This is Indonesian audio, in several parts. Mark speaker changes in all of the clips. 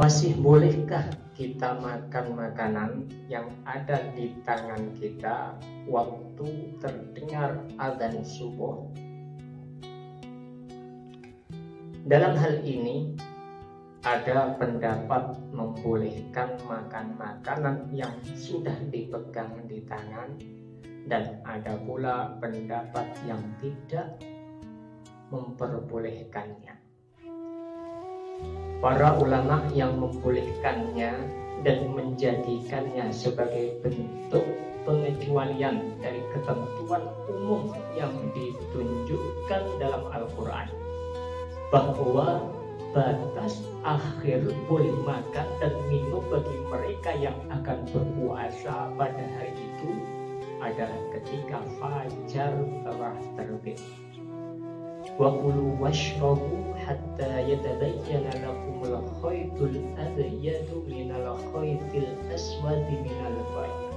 Speaker 1: Masih bolehkah kita makan makanan yang ada di tangan kita waktu terdengar azan subuh? Dalam hal ini ada pendapat membolehkan makan makanan yang sudah dipegang di tangan, dan ada pula pendapat yang tidak memperbolehkannya. Para ulama yang membolehkannya dan menjadikannya sebagai bentuk pengecualian dari ketentuan umum yang ditunjukkan dalam Al-Quran, bahwa batas akhir boleh makan dan minum bagi mereka yang akan berpuasa pada hari itu adalah ketika fajar telah terbit. Wa kulu washrabu hatta yatabayyana lakumul khaytul abyadu minal khaytil aswadi minal fajr.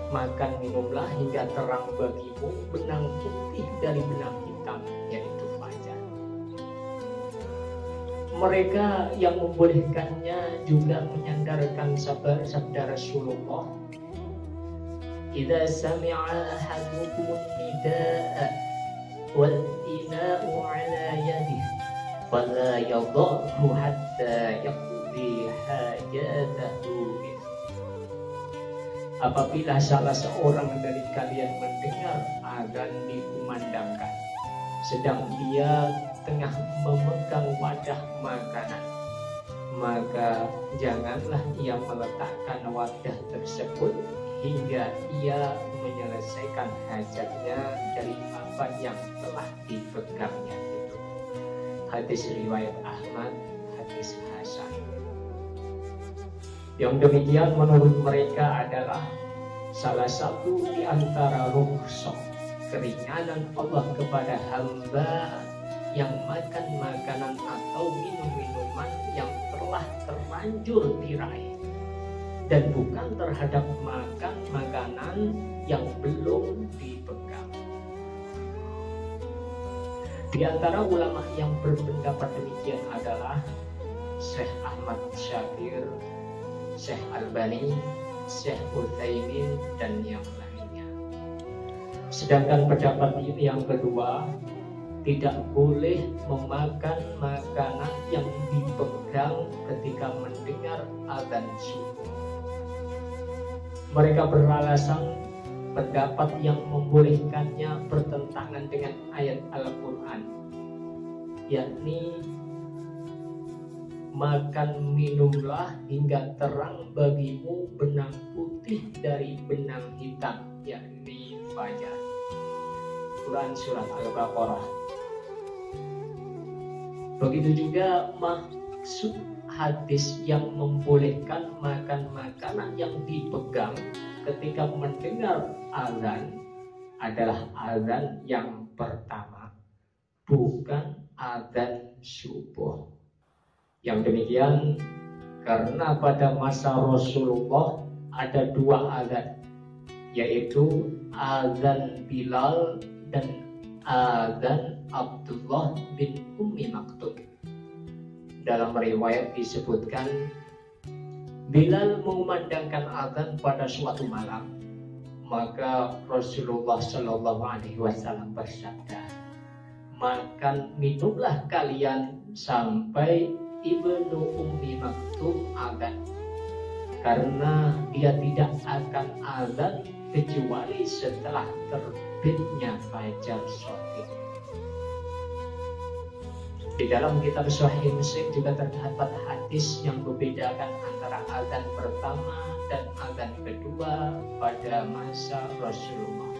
Speaker 1: Makan minumlah hingga terang bagimu benang putih dari benang hitam, yaitu fajar. Mereka yang membolehkannya juga menyandarkan sabda Rasulullah, "Idza sami'a ahadukum nidaa wal ina'u ala yadihi fala yadh'hu hatta yaqdi hajatahu." Apabila salah seorang dari kalian mendengar azan dikumandangkan, sedang dia tengah memegang wadah makanan, maka janganlah ia meletakkan wadah tersebut hingga ia menyelesaikan hajatnya dari apa yang telah dipegangnya itu. Hadis riwayat Ahmad, hadis hasan. Yang demikian menurut mereka adalah salah satu di antara rukhsah keringanan Allah kepada hamba yang makan makanan atau minum minuman yang telah terlanjur diraih, dan bukan terhadap makan makanan yang belum dipegang. Di antara ulama yang berpendapat demikian adalah Syekh Ahmad Syakir, Syekh Albani, Syekh Utsaimin, dan yang lainnya. Sedangkan pendapat yang kedua, tidak boleh memakan makanan yang dipegang ketika mendengar azan subuh. Mereka beralasan pendapat yang membolehkannya bertentangan dengan ayat Al-Quran, yakni makan minumlah hingga terang bagimu benang putih dari benang hitam, yakni fajar. Quran surat Al-Baqarah. Begitu juga maksud hadis yang membolehkan makan makanan yang dipegang ketika mendengar azan adalah azan yang pertama, bukan azan subuh. Yang demikian karena pada masa Rasulullah ada dua azan, yaitu azan Bilal dan azan Abdullah bin Ummi Maktum. Dalam riwayat disebutkan Bilal mengumandangkan azan pada suatu malam, maka Rasulullah Shallallahu Alaihi Wasallam bersabda, "Makan minumlah kalian sampai Ibnu Ummi Maktum azan, karena dia tidak akan azan kecuali setelah terbitnya fajar shadiq." Di dalam kitab Sahih Muslim juga terdapat hadis yang membedakan antara azan pertama dan azan kedua pada masa Rasulullah.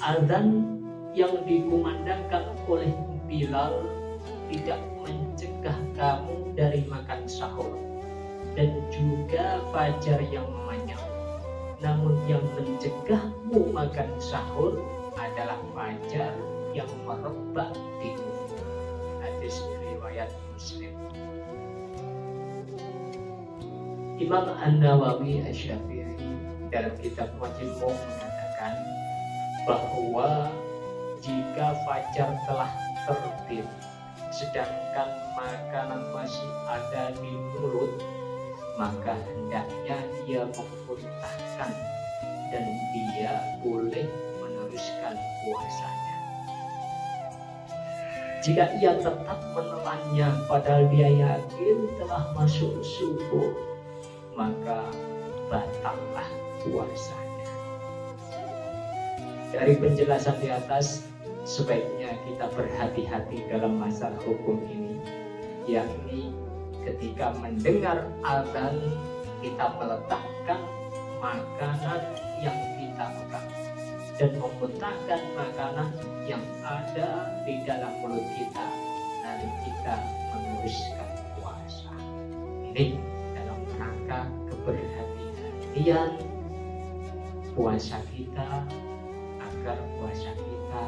Speaker 1: Azan yang dikumandangkan oleh Bilal tidak mencegah kamu dari makan sahur dan juga fajar yang memanyam, namun yang mencegahmu makan sahur adalah fajar yang merebak di ufuk. Hadis riwayat Muslim. Imam An-Nawawi Asy-Syafi'i dalam kitab Majmu' mengatakan bahwa jika fajar telah terbit sedangkan makanan masih ada di mulut, maka hendaknya dia memuntahkan dan dia boleh meneruskan puasanya. Jika ia tetap menelannya padahal dia yakin telah masuk subuh, maka batallah puasanya. Dari penjelasan di atas, sebaiknya kita berhati-hati dalam masalah hukum ini, yakni ketika mendengar azan kita meletakkan makanan yang kita makan dan memuntahkan makanan yang ada di dalam mulut kita, lalu kita meneruskan puasa. Ini dalam rangka keberhati-hatian puasa kita, agar puasa kita